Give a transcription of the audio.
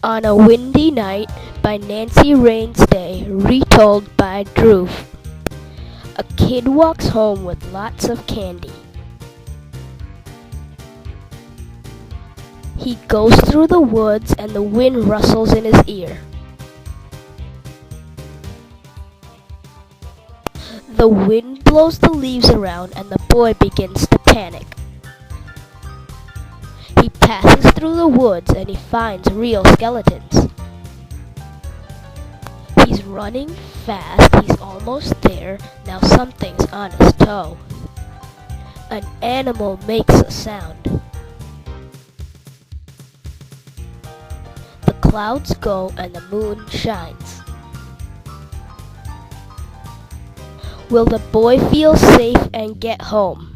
On a Windy Night by Nancy Raines Day, retold by Dhruv. A kid walks home with lots of candy. He goes through the woods and the wind rustles in his ear. The wind blows the leaves around and the boy begins to panic. He passes through the woods and he finds real skeletons. He's running fast, he's almost there, now something's on his toe. An animal makes a sound. The clouds go and the moon shines. Will the boy feel safe and get home?